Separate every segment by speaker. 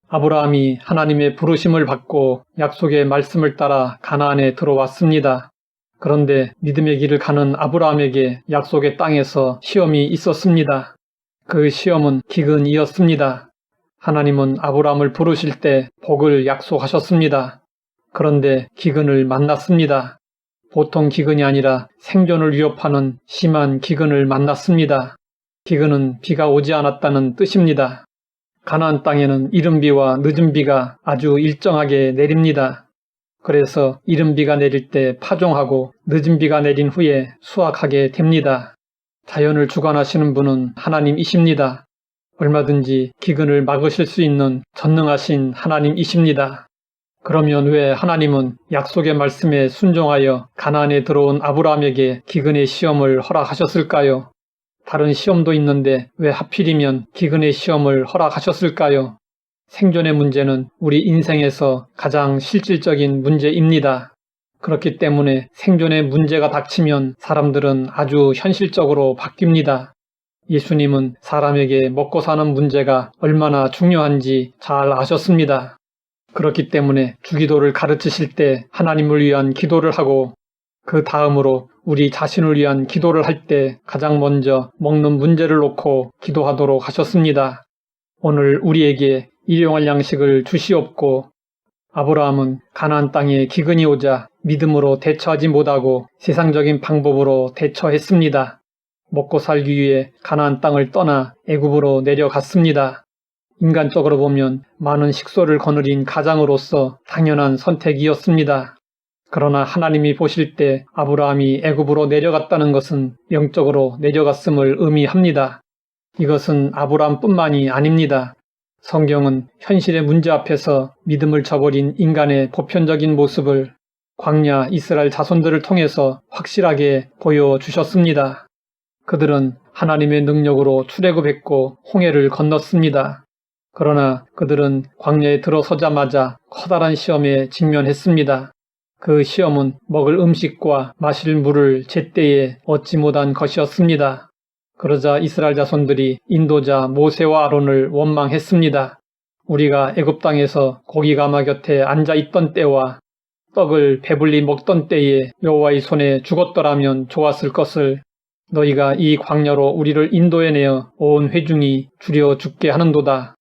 Speaker 1: 아브라함이 하나님의 부르심을 받고 약속의 말씀을 따라 가나안에 들어왔습니다. 그런데 믿음의 길을 가는 아브라함에게 약속의 땅에서 시험이 있었습니다. 그 시험은 기근이었습니다. 하나님은 아브라함을 부르실 때 복을 약속하셨습니다. 그런데 기근을 만났습니다. 보통 기근이 아니라 생존을 위협하는 심한 기근을 만났습니다. 기근은 비가 오지 않았다는 뜻입니다. 가나안 땅에는 이른 비와 늦은 비가 아주 일정하게 내립니다. 그래서 이른 비가 내릴 때 파종하고 늦은 비가 내린 후에 수확하게 됩니다. 자연을 주관하시는 분은 하나님이십니다. 얼마든지 기근을 막으실 수 있는 전능하신 하나님이십니다. 그러면 왜 하나님은 약속의 말씀에 순종하여 가나안에 들어온 아브라함에게 기근의 시험을 허락하셨을까요? 다른 시험도 있는데 왜 하필이면 기근의 시험을 허락하셨을까요? 생존의 문제는 우리 인생에서 가장 실질적인 문제입니다. 그렇기 때문에 생존의 문제가 닥치면 사람들은 아주 현실적으로 바뀝니다. 예수님은 사람에게 먹고 사는 문제가 얼마나 중요한지 잘 아셨습니다. 그렇기 때문에 주기도를 가르치실 때 하나님을 위한 기도를 하고 그 다음으로 우리 자신을 위한 기도를 할 때 가장 먼저 먹는 문제를 놓고 기도하도록 하셨습니다. 오늘 우리에게 일용할 양식을 주시옵고 아브라함은 가나안 땅에 기근이 오자 믿음으로 대처하지 못하고 세상적인 방법으로 대처했습니다. 먹고 살기 위해 가나안 땅을 떠나 애굽으로 내려갔습니다. 인간적으로 보면 많은 식소를 거느린 가장으로서 당연한 선택이었습니다. 그러나 하나님이 보실 때 아브라함이 애굽으로 내려갔다는 것은 영적으로 내려갔음을 의미합니다. 이것은 아브라함뿐만이 아닙니다. 성경은 현실의 문제 앞에서 믿음을 저버린 인간의 보편적인 모습을 광야 이스라엘 자손들을 통해서 확실하게 보여주셨습니다. 그들은 하나님의 능력으로 출애굽했고 홍해를 건넜습니다. 그러나 그들은 광야에 들어서자마자 커다란 시험에 직면했습니다. 그 시험은 먹을 음식과 마실 물을 제때에 얻지 못한 것이었습니다. 그러자 이스라엘 자손들이 인도자 모세와 아론을 원망했습니다. 우리가 애굽 땅에서 고기 가마 곁에 앉아 있던 때와 떡을 배불리 먹던 때에 여호와의 손에 죽었더라면 좋았을 것을 너희가 이 광야로 우리를 인도해내어 온 회중이 줄여 죽게 하는도다.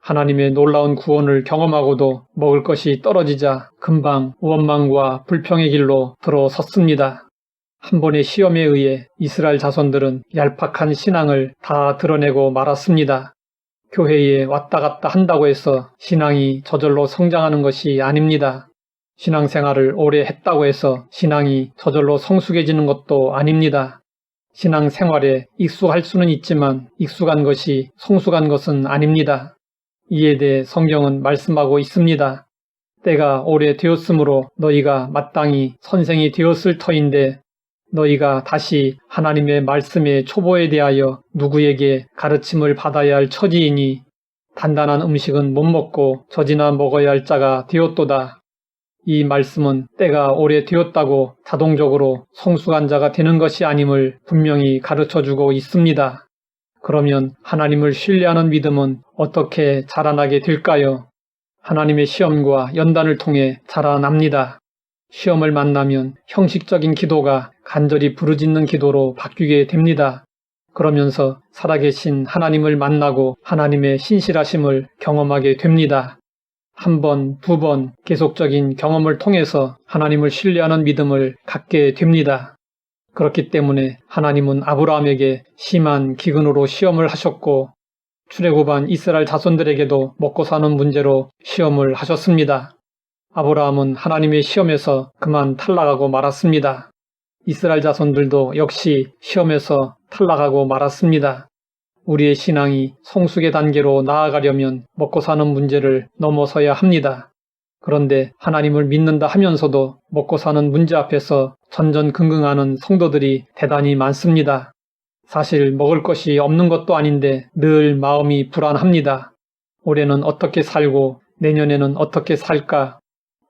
Speaker 1: 하나님의 놀라운 구원을 경험하고도 먹을 것이 떨어지자 금방 원망과 불평의 길로 들어섰습니다. 한 번의 시험에 의해 이스라엘 자손들은 얄팍한 신앙을 다 드러내고 말았습니다. 교회에 왔다 갔다 한다고 해서 신앙이 저절로 성장하는 것이 아닙니다. 신앙생활을 오래 했다고 해서 신앙이 저절로 성숙해지는 것도 아닙니다. 신앙생활에 익숙할 수는 있지만 익숙한 것이 성숙한 것은 아닙니다. 이에 대해 성경은 말씀하고 있습니다. 때가 오래 되었으므로 너희가 마땅히 선생이 되었을 터인데 너희가 다시 하나님의 말씀의 초보에 대하여 누구에게 가르침을 받아야 할 처지이니 단단한 음식은 못 먹고 젖이나 먹어야 할 자가 되었도다. 이 말씀은 때가 오래 되었다고 자동적으로 성숙한 자가 되는 것이 아님을 분명히 가르쳐주고 있습니다. 그러면 하나님을 신뢰하는 믿음은 어떻게 자라나게 될까요? 하나님의 시험과 연단을 통해 자라납니다. 시험을 만나면 형식적인 기도가 간절히 부르짖는 기도로 바뀌게 됩니다. 그러면서 살아계신 하나님을 만나고 하나님의 신실하심을 경험하게 됩니다. 한 번, 두 번 계속적인 경험을 통해서 하나님을 신뢰하는 믿음을 갖게 됩니다. 그렇기 때문에 하나님은 아브라함에게 심한 기근으로 시험을 하셨고 출애굽한 이스라엘 자손들에게도 먹고 사는 문제로 시험을 하셨습니다. 아브라함은 하나님의 시험에서 그만 탈락하고 말았습니다. 이스라엘 자손들도 역시 시험에서 탈락하고 말았습니다. 우리의 신앙이 성숙의 단계로 나아가려면 먹고 사는 문제를 넘어서야 합니다. 그런데 하나님을 믿는다 하면서도 먹고 사는 문제 앞에서 전전긍긍하는 성도들이 대단히 많습니다. 사실 먹을 것이 없는 것도 아닌데 늘 마음이 불안합니다. 올해는 어떻게 살고 내년에는 어떻게 살까?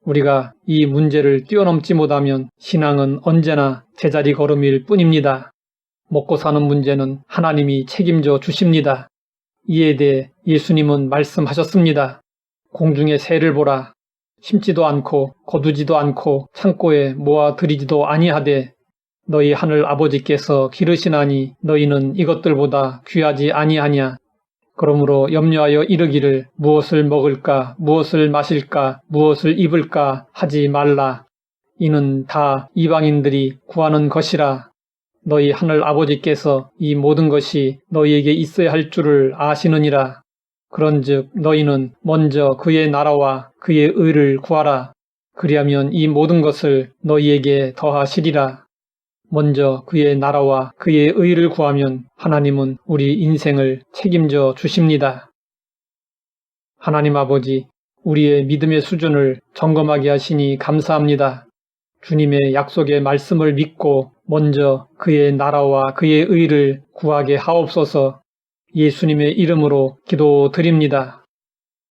Speaker 1: 우리가 이 문제를 뛰어넘지 못하면 신앙은 언제나 제자리 걸음일 뿐입니다. 먹고 사는 문제는 하나님이 책임져 주십니다. 이에 대해 예수님은 말씀하셨습니다. 공중의 새를 보라. 심지도 않고 거두지도 않고 창고에 모아 들이지도 아니하되 너희 하늘 아버지께서 기르시나니 너희는 이것들보다 귀하지 아니하냐. 그러므로 염려하여 이르기를 무엇을 먹을까, 무엇을 마실까, 무엇을 입을까 하지 말라. 이는 다 이방인들이 구하는 것이라. 너희 하늘 아버지께서 이 모든 것이 너희에게 있어야 할 줄을 아시느니라. 그런즉 너희는 먼저 그의 나라와 그의 의를 구하라. 그리하면 이 모든 것을 너희에게 더하시리라. 먼저 그의 나라와 그의 의를 구하면 하나님은 우리 인생을 책임져 주십니다. 하나님 아버지, 우리의 믿음의 수준을 점검하게 하시니 감사합니다. 주님의 약속의 말씀을 믿고 먼저 그의 나라와 그의 의를 구하게 하옵소서. 예수님의 이름으로 기도드립니다.